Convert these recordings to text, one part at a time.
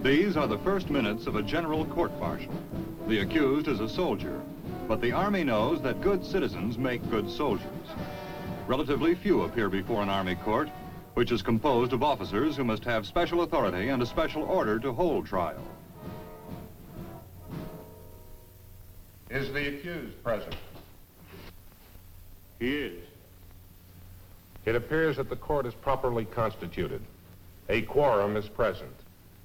These are the first minutes of a general court-martial. The accused is a soldier, but the Army knows that good citizens make good soldiers. Relatively few appear before an Army court, which is composed of officers who must have special authority and a special order to hold trial. Is the accused present? He is. It appears that the court is properly constituted. A quorum is present.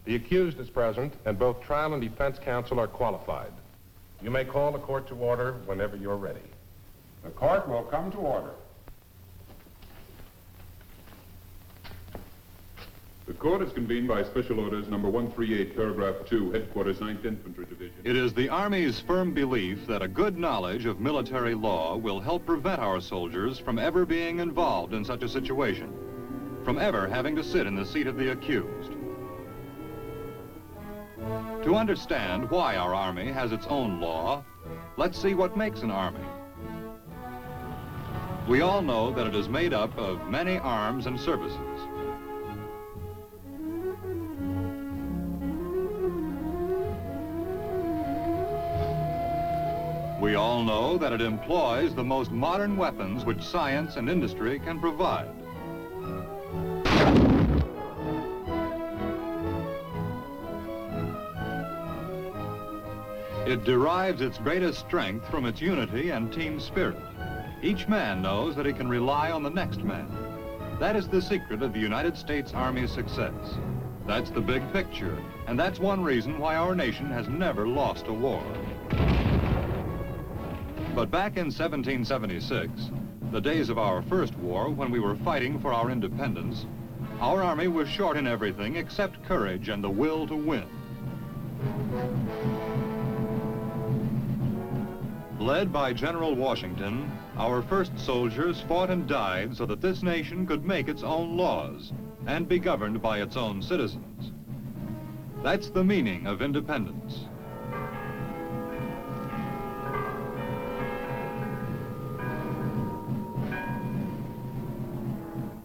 The accused is present, and both trial and defense counsel are qualified. You may call the court to order whenever you're ready. The court will come to order. The court is convened by Special Orders number 138, paragraph 2, Headquarters 9th Infantry Division. It is the Army's firm belief that a good knowledge of military law will help prevent our soldiers from ever being involved in such a situation, from ever having to sit in the seat of the accused. To understand why our Army has its own law, let's see what makes an Army. We all know that it is made up of many arms and services. We all know that it employs the most modern weapons which science and industry can provide. It derives its greatest strength from its unity and team spirit. Each man knows that he can rely on the next man. That is the secret of the United States Army's success. That's the big picture, and that's one reason why our nation has never lost a war. But back in 1776, the days of our first war, when we were fighting for our independence, our Army was short in everything except courage and the will to win. Led by General Washington, our first soldiers fought and died so that this nation could make its own laws and be governed by its own citizens. That's the meaning of independence.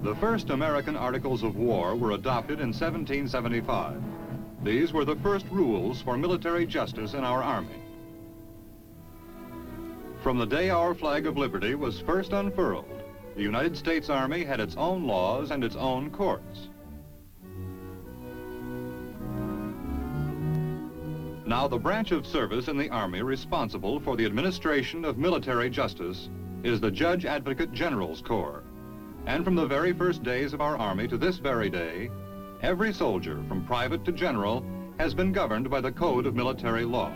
The first American Articles of War were adopted in 1775. These were the first rules for military justice in our Army. From the day our flag of liberty was first unfurled, the United States Army had its own laws and its own courts. Now, the branch of service in the Army responsible for the administration of military justice is the Judge Advocate General's Corps. And from the very first days of our Army to this very day, every soldier, from private to general, has been governed by the Code of Military Law.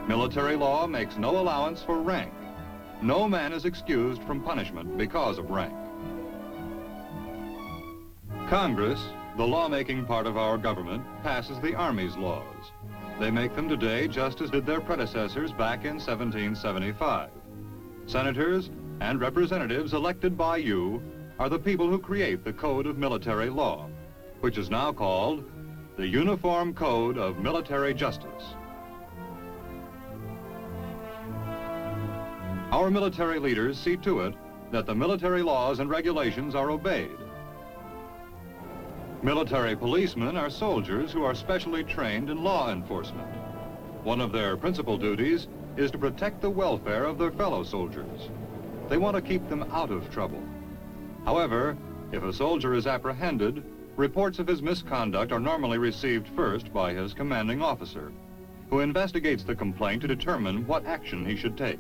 Military law makes no allowance for rank. No man is excused from punishment because of rank. Congress, the lawmaking part of our government, passes the Army's laws. They make them today just as did their predecessors back in 1775. Senators and representatives elected by you are the people who create the Code of Military Law, which is now called the Uniform Code of Military Justice. Our military leaders see to it that the military laws and regulations are obeyed. Military policemen are soldiers who are specially trained in law enforcement. One of their principal duties is to protect the welfare of their fellow soldiers. They want to keep them out of trouble. However, if a soldier is apprehended, reports of his misconduct are normally received first by his commanding officer, who investigates the complaint to determine what action he should take.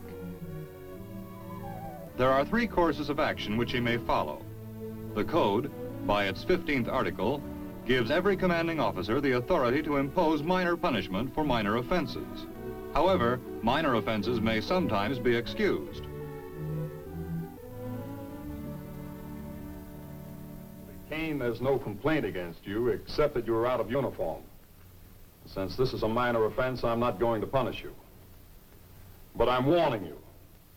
There are three courses of action which he may follow. The Code, by its 15th article, gives every commanding officer the authority to impose minor punishment for minor offenses. However, minor offenses may sometimes be excused. Kane, there's no complaint against you except that you were out of uniform. Since this is a minor offense, I'm not going to punish you. But I'm warning you,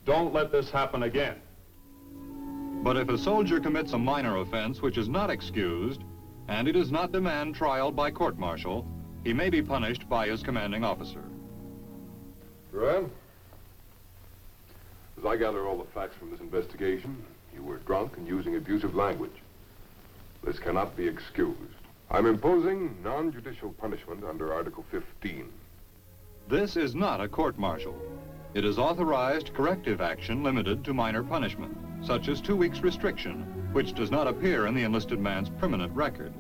don't let this happen again. But if a soldier commits a minor offense which is not excused, and he does not demand trial by court-martial, he may be punished by his commanding officer. Well, as I gather all the facts from this investigation, you were drunk and using abusive language. This cannot be excused. I'm imposing non-judicial punishment under Article 15. This is not a court-martial. It is authorized corrective action limited to minor punishment, such as 2 weeks restriction, which does not appear in the enlisted man's permanent record.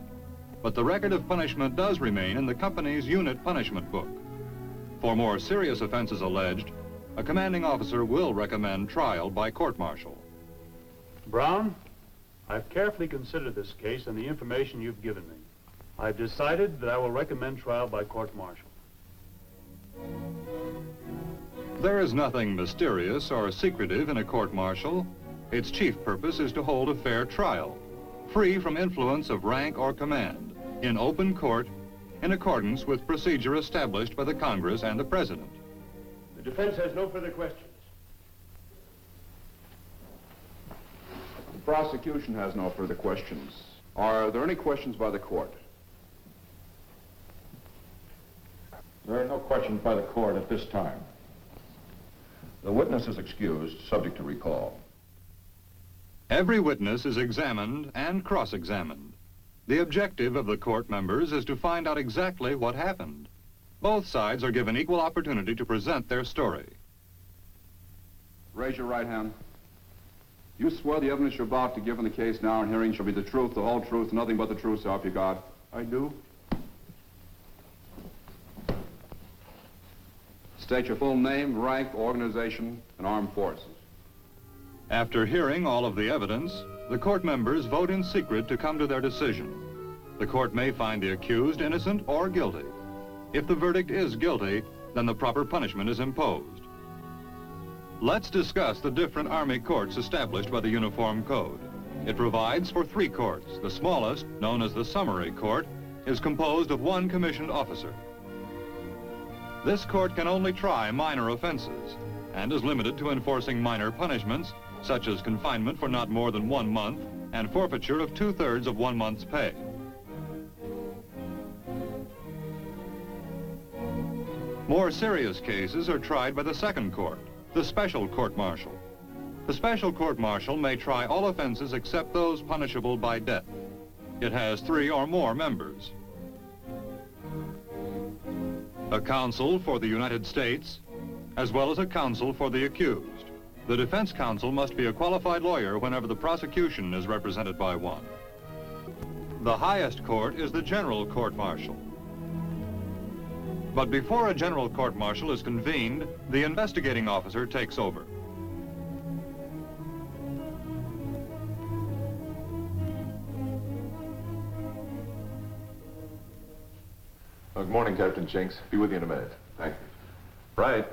But the record of punishment does remain in the company's unit punishment book. For more serious offenses alleged, a commanding officer will recommend trial by court-martial. Brown, I've carefully considered this case and the information you've given me. I've decided that I will recommend trial by court-martial. There is nothing mysterious or secretive in a court-martial. Its chief purpose is to hold a fair trial, free from influence of rank or command, in open court, in accordance with procedure established by the Congress and the President. The defense has no further questions. The prosecution has no further questions. Are there any questions by the court? There are no questions by the court at this time. The witness is excused, subject to recall. Every witness is examined and cross-examined. The objective of the court members is to find out exactly what happened. Both sides are given equal opportunity to present their story. Raise your right hand. You swear the evidence you're about to give in the case now in hearing shall be the truth, the whole truth, nothing but the truth, so help you God? I do. State your full name, rank, organization, and armed forces. After hearing all of the evidence, the court members vote in secret to come to their decision. The court may find the accused innocent or guilty. If the verdict is guilty, then the proper punishment is imposed. Let's discuss the different Army courts established by the Uniform Code. It provides for 3 courts. The smallest, known as the Summary Court, is composed of 1 commissioned officer. This court can only try minor offenses and is limited to enforcing minor punishments, such as confinement for not more than 1 month and forfeiture of 2/3 of 1 month's pay. More serious cases are tried by the second court, the Special Court-Martial. The Special Court-Martial may try all offenses except those punishable by death. It has 3 or more members. A counsel for the United States, as well as a counsel for the accused. The defense counsel must be a qualified lawyer whenever the prosecution is represented by one. The highest court is the General Court-Martial. But before a General Court-Martial is convened, the investigating officer takes over. Good morning, Captain Chinks. Be with you in a minute. Thank you. Right.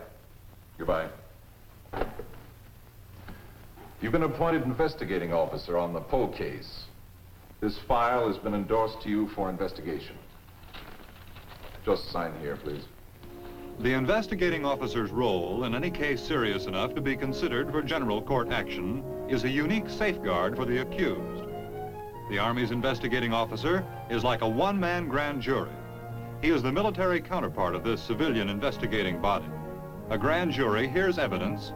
Goodbye. You've been appointed investigating officer on the Poe case. This file has been endorsed to you for investigation. Just sign here, please. The investigating officer's role in any case serious enough to be considered for general court action is a unique safeguard for the accused. The Army's investigating officer is like a one-man grand jury. He is the military counterpart of this civilian investigating body. A grand jury hears evidence,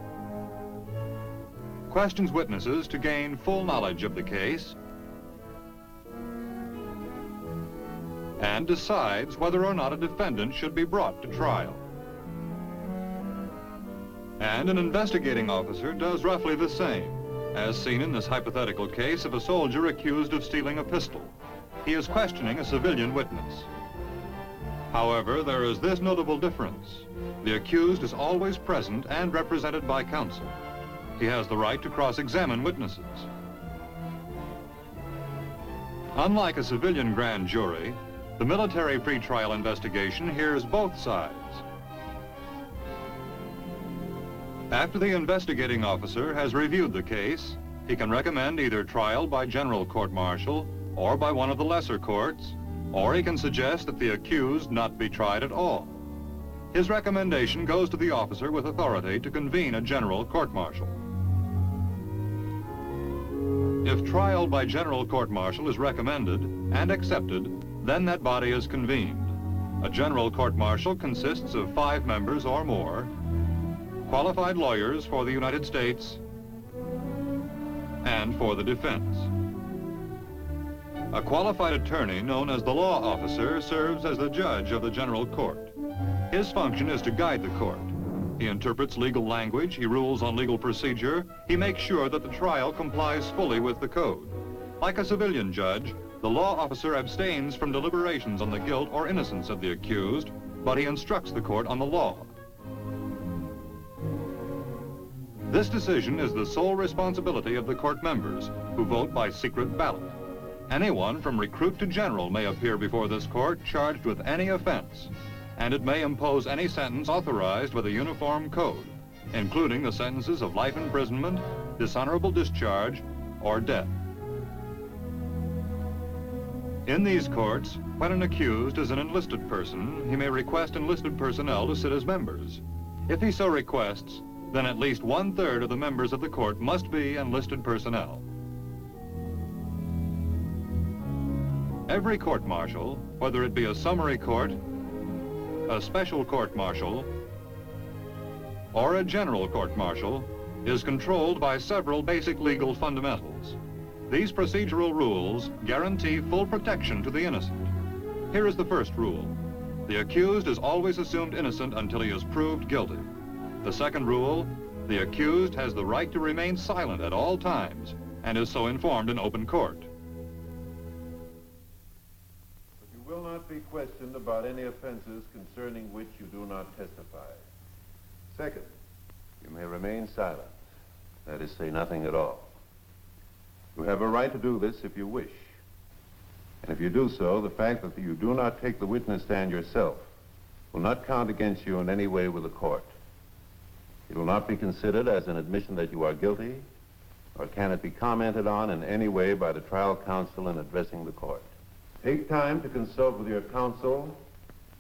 questions witnesses to gain full knowledge of the case, and decides whether or not a defendant should be brought to trial. And an investigating officer does roughly the same, as seen in this hypothetical case of a soldier accused of stealing a pistol. He is questioning a civilian witness. However, there is this notable difference. The accused is always present and represented by counsel. He has the right to cross-examine witnesses. Unlike a civilian grand jury, the military pretrial investigation hears both sides. After the investigating officer has reviewed the case, he can recommend either trial by general court-martial or by one of the lesser courts, or he can suggest that the accused not be tried at all. His recommendation goes to the officer with authority to convene a general court-martial. If trial by general court-martial is recommended and accepted, then that body is convened. A general court-martial consists of 5 members or more, qualified lawyers for the United States and for the defense. A qualified attorney known as the law officer serves as the judge of the general court. His function is to guide the court. He interprets legal language, he rules on legal procedure, he makes sure that the trial complies fully with the code. Like a civilian judge, the law officer abstains from deliberations on the guilt or innocence of the accused, but he instructs the court on the law. This decision is the sole responsibility of the court members, who vote by secret ballot. Anyone from recruit to general may appear before this court charged with any offense, and it may impose any sentence authorized by the Uniform Code, including the sentences of life imprisonment, dishonorable discharge, or death. In these courts, when an accused is an enlisted person, he may request enlisted personnel to sit as members. If he so requests, then at least 1/3 of the members of the court must be enlisted personnel. Every court-martial, whether it be a summary court, a special court-martial, or a general court-martial, is controlled by several basic legal fundamentals. These procedural rules guarantee full protection to the innocent. Here is the first rule. The accused is always assumed innocent until he is proved guilty. The second rule, the accused has the right to remain silent at all times and is so informed in open court. You will not be questioned about any offenses concerning which you do not testify. Second, you may remain silent. That is, say nothing at all. You have a right to do this if you wish. And if you do so, the fact that you do not take the witness stand yourself will not count against you in any way with the court. It will not be considered as an admission that you are guilty, or can it be commented on in any way by the trial counsel in addressing the court. Take time to consult with your counsel,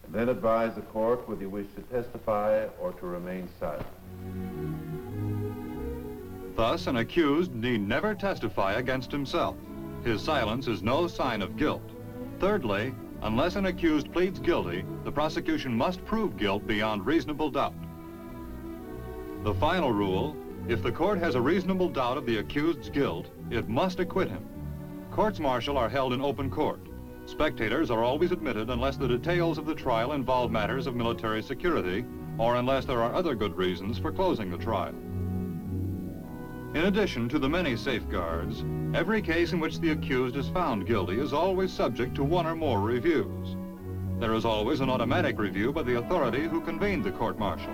and then advise the court whether you wish to testify or to remain silent. Thus, an accused need never testify against himself. His silence is no sign of guilt. Thirdly, unless an accused pleads guilty, the prosecution must prove guilt beyond reasonable doubt. The final rule, if the court has a reasonable doubt of the accused's guilt, it must acquit him. Courts-martial are held in open court. Spectators are always admitted unless the details of the trial involve matters of military security, or unless there are other good reasons for closing the trial. In addition to the many safeguards, every case in which the accused is found guilty is always subject to one or more reviews. There is always an automatic review by the authority who convened the court-martial.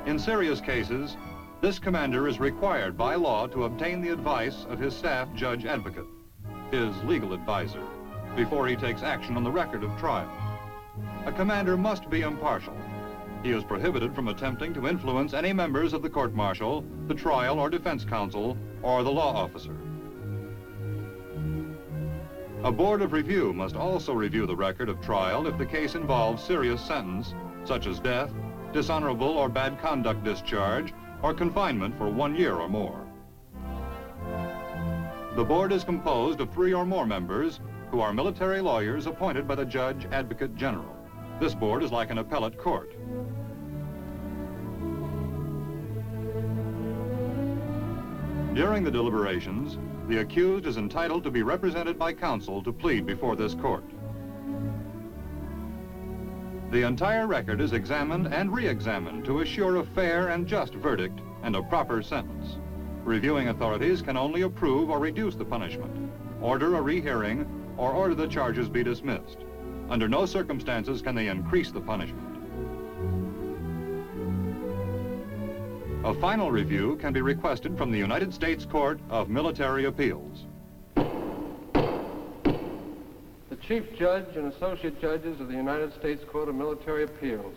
In serious cases, this commander is required by law to obtain the advice of his staff judge advocate, his legal advisor, before he takes action on the record of trial. A commander must be impartial. He is prohibited from attempting to influence any members of the court-martial, the trial or defense counsel, or the law officer. A board of review must also review the record of trial if the case involves serious sentence, such as death, dishonorable or bad conduct discharge, or confinement for 1 year or more. The board is composed of 3 or more members who are military lawyers appointed by the Judge Advocate General. This board is like an appellate court. During the deliberations, the accused is entitled to be represented by counsel to plead before this court. The entire record is examined and re-examined to assure a fair and just verdict and a proper sentence. Reviewing authorities can only approve or reduce the punishment, order a rehearing, or order the charges be dismissed. Under no circumstances can they increase the punishment. A final review can be requested from the United States Court of Military Appeals. The Chief Judge and Associate Judges of the United States Court of Military Appeals.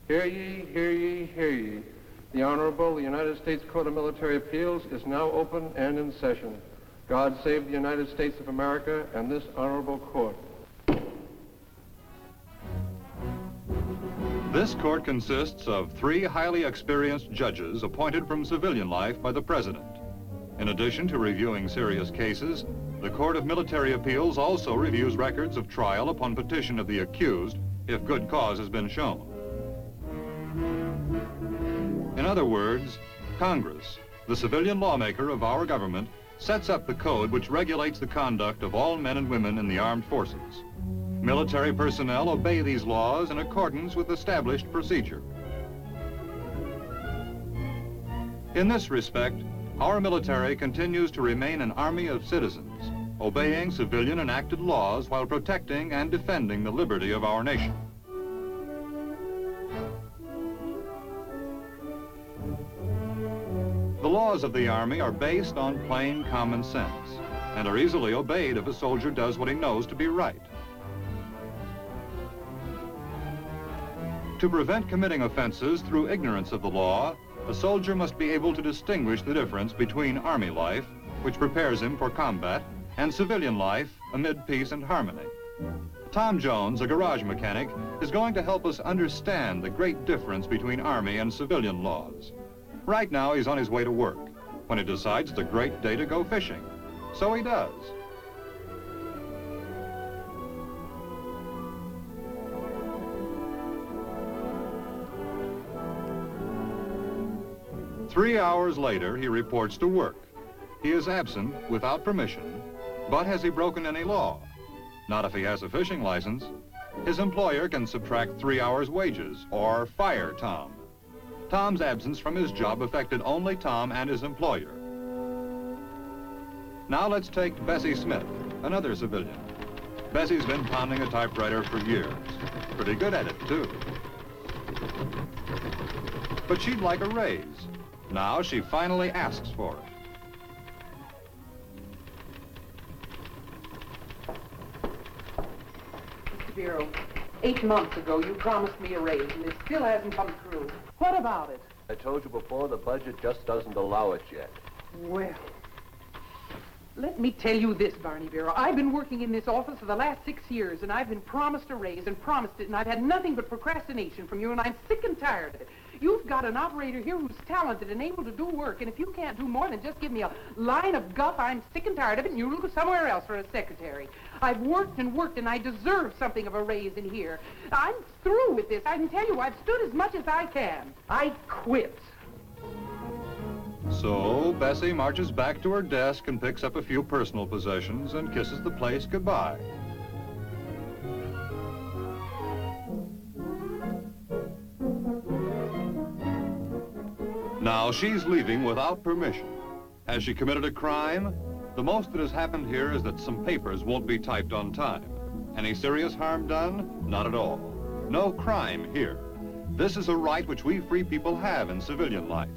Hear ye, hear ye, hear ye. The Honorable United States Court of Military Appeals is now open and in session. God save the United States of America and this honorable court. This court consists of 3 highly experienced judges appointed from civilian life by the President. In addition to reviewing serious cases, the Court of Military Appeals also reviews records of trial upon petition of the accused if good cause has been shown. In other words, Congress, the civilian lawmaker of our government, sets up the code which regulates the conduct of all men and women in the armed forces. Military personnel obey these laws in accordance with established procedure. In this respect, our military continues to remain an army of citizens, obeying civilian enacted laws while protecting and defending the liberty of our nation. The laws of the Army are based on plain common sense and are easily obeyed if a soldier does what he knows to be right. To prevent committing offenses through ignorance of the law, a soldier must be able to distinguish the difference between Army life, which prepares him for combat, and civilian life amid peace and harmony. Tom Jones, a garage mechanic, is going to help us understand the great difference between Army and civilian laws. Right now, he's on his way to work when he decides it's a great day to go fishing. So he does. Three hours later, he reports to work. He is absent without permission, but has he broken any law? Not if he has a fishing license. His employer can subtract 3 hours' wages or fire Tom. Tom's absence from his job affected only Tom and his employer. Now let's take Bessie Smith, another civilian. Bessie's been pounding a typewriter for years. Pretty good at it, too. But she'd like a raise. Now she finally asks for it. Mr. Bureau, 8 months ago you promised me a raise and it still hasn't come through. What about it? I told you before, the budget just doesn't allow it yet. Well, let me tell you this, Barney Bureau. I've been working in this office for the last 6 years, and I've been promised a raise and promised it, and I've had nothing but procrastination from you, and I'm sick and tired of it. You've got an operator here who's talented and able to do work, and if you can't do more than just give me a line of guff, I'm sick and tired of it, and you look somewhere else for a secretary. I've worked and worked, and I deserve something of a raise in here. I'm through with this. I can tell you I've stood as much as I can. I quit. So Bessie marches back to her desk and picks up a few personal possessions and kisses the place goodbye. Now she's leaving without permission. Has she committed a crime? The most that has happened here is that some papers won't be typed on time. Any serious harm done? Not at all. No crime here. This is a right which we free people have in civilian life.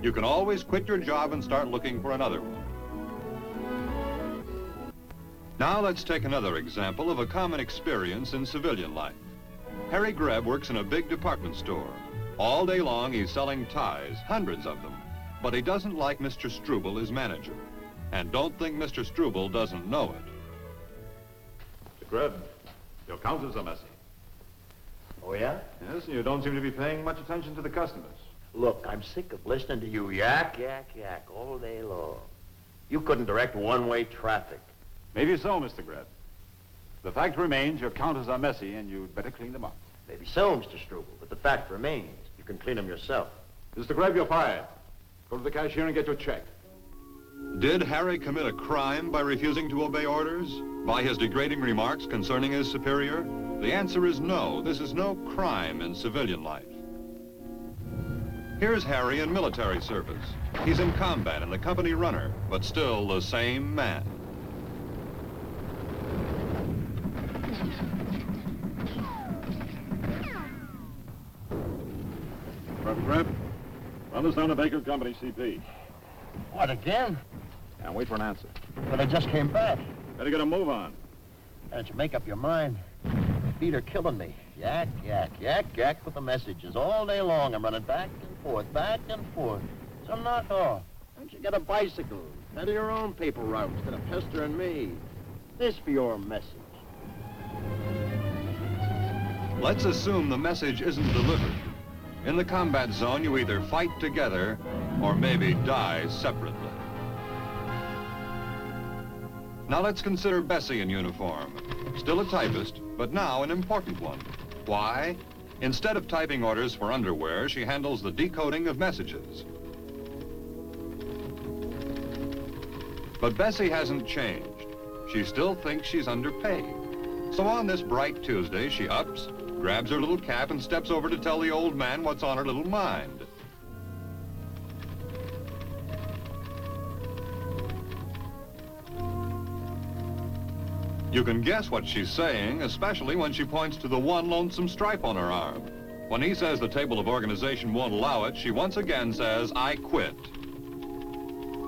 You can always quit your job and start looking for another one. Now let's take another example of a common experience in civilian life. Harry Grebb works in a big department store. All day long he's selling ties, hundreds of them. But he doesn't like Mr. Struble, his manager. And don't think Mr. Struble doesn't know it. Mr. Grebb, your counters are messy. Oh, yeah? Yes, and you don't seem to be paying much attention to the customers. Look, I'm sick of listening to you yak, yak, yak all day long. You couldn't direct one-way traffic. Maybe so, Mr. Grebb. The fact remains your counters are messy, and you'd better clean them up. Maybe so, Mr. Struble, but the fact remains. You can clean them yourself. Mr. Grebb, you're fired. Go to the cashier and get your check. Did Harry commit a crime by refusing to obey orders? By his degrading remarks concerning his superior? The answer is no. This is no crime in civilian life. Here's Harry in military service. He's in combat and the company runner, but still the same man. Private Grebb, run this down to Baker Company, CP. What, again? And wait for an answer. But I just came back. Better get a move on. Why don't you make up your mind? My feet are killing me. Yak, yak, yak, yak with the messages. All day long I'm running back and forth, back and forth. So knock off. Why don't you get a bicycle? Head of your own paper route instead of pestering me. This for your message. Let's assume the message isn't delivered. In the combat zone, you either fight together or maybe die separately. Now let's consider Bessie in uniform. Still a typist, but now an important one. Why? Instead of typing orders for underwear, she handles the decoding of messages. But Bessie hasn't changed. She still thinks she's underpaid. So on this bright Tuesday, she ups, grabs her little cap, and steps over to tell the old man what's on her little mind. You can guess what she's saying, especially when she points to the one lonesome stripe on her arm. When he says the table of organization won't allow it, she once again says, "I quit."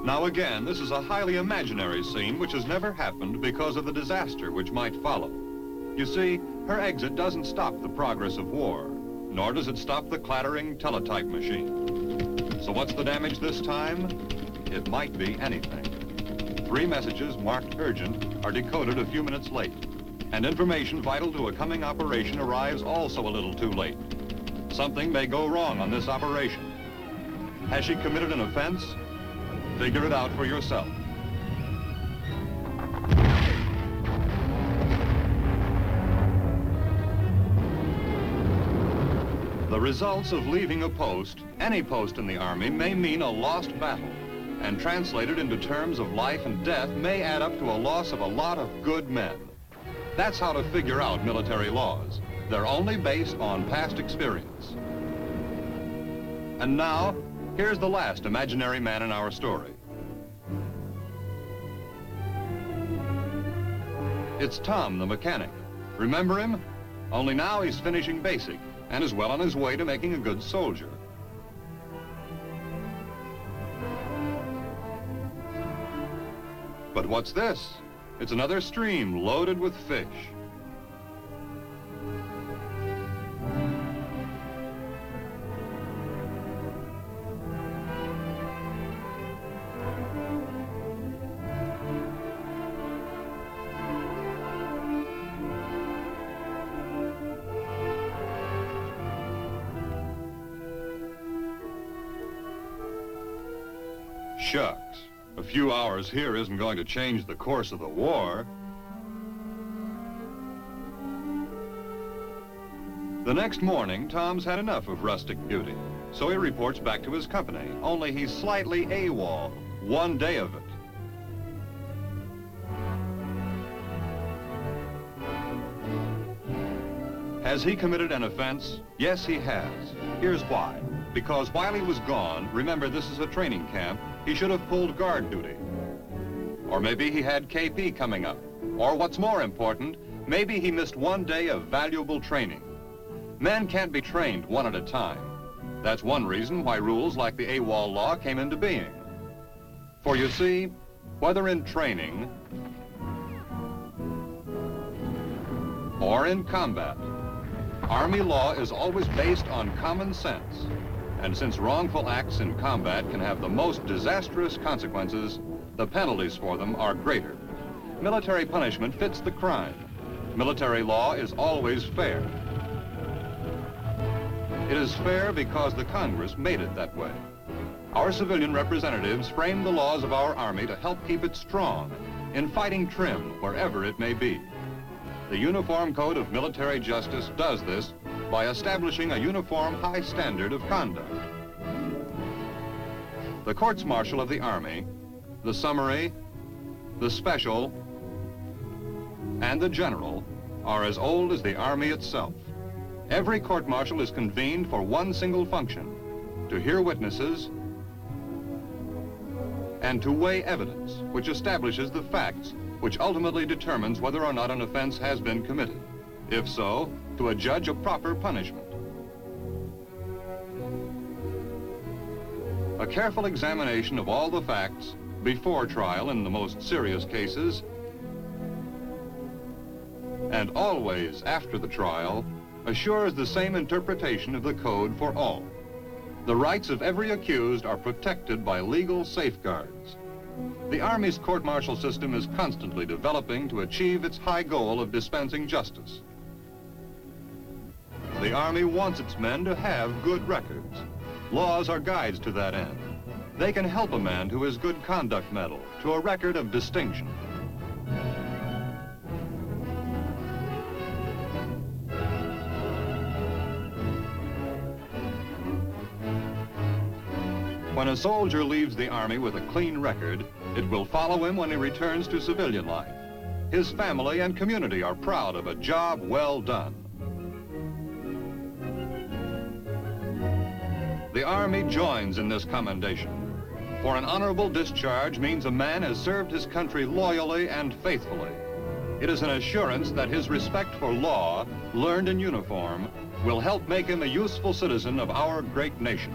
Now again, this is a highly imaginary scene which has never happened because of the disaster which might follow. You see, her exit doesn't stop the progress of war, nor does it stop the clattering teletype machine. So what's the damage this time? It might be anything. 3 messages marked urgent are decoded a few minutes late, and information vital to a coming operation arrives also a little too late. Something may go wrong on this operation. Has she committed an offense? Figure it out for yourself. The results of leaving a post, any post in the Army, may mean a lost battle, and translated into terms of life and death may add up to a loss of a lot of good men. That's how to figure out military laws. They're only based on past experience. And now, here's the last imaginary man in our story. It's Tom, the mechanic. Remember him? Only now he's finishing basic and is well on his way to making a good soldier. But what's this? It's another stream loaded with fish. Shucks. A few hours here isn't going to change the course of the war. The next morning, Tom's had enough of rustic beauty, so he reports back to his company, only he's slightly AWOL, 1 day of it. Has he committed an offense? Yes, he has. Here's why. Because while he was gone, remember this is a training camp, he should have pulled guard duty. Or maybe he had KP coming up. Or what's more important, maybe he missed 1 day of valuable training. Men can't be trained 1 at a time. That's one reason why rules like the AWOL law came into being. For you see, whether in training or in combat, Army law is always based on common sense. And since wrongful acts in combat can have the most disastrous consequences, the penalties for them are greater. Military punishment fits the crime. Military law is always fair. It is fair because the Congress made it that way. Our civilian representatives framed the laws of our Army to help keep it strong in fighting trim wherever it may be. The Uniform Code of Military Justice does this by establishing a uniform high standard of conduct. The courts-martial of the Army, the summary, the special, and the general are as old as the Army itself. Every court-martial is convened for one single function, to hear witnesses and to weigh evidence, which establishes the facts, which ultimately determines whether or not an offense has been committed. If so, to adjudge a proper punishment. A careful examination of all the facts before trial in the most serious cases and always after the trial assures the same interpretation of the code for all. The rights of every accused are protected by legal safeguards. The Army's court-martial system is constantly developing to achieve its high goal of dispensing justice. The Army wants its men to have good records. Laws are guides to that end. They can help a man to his good conduct medal, to a record of distinction. When a soldier leaves the Army with a clean record, It will follow him when he returns to civilian life. His family and community are proud of a job well done. The Army joins in this commendation. For an honorable discharge means a man has served his country loyally and faithfully. It is an assurance that his respect for law, learned in uniform, will help make him a useful citizen of our great nation.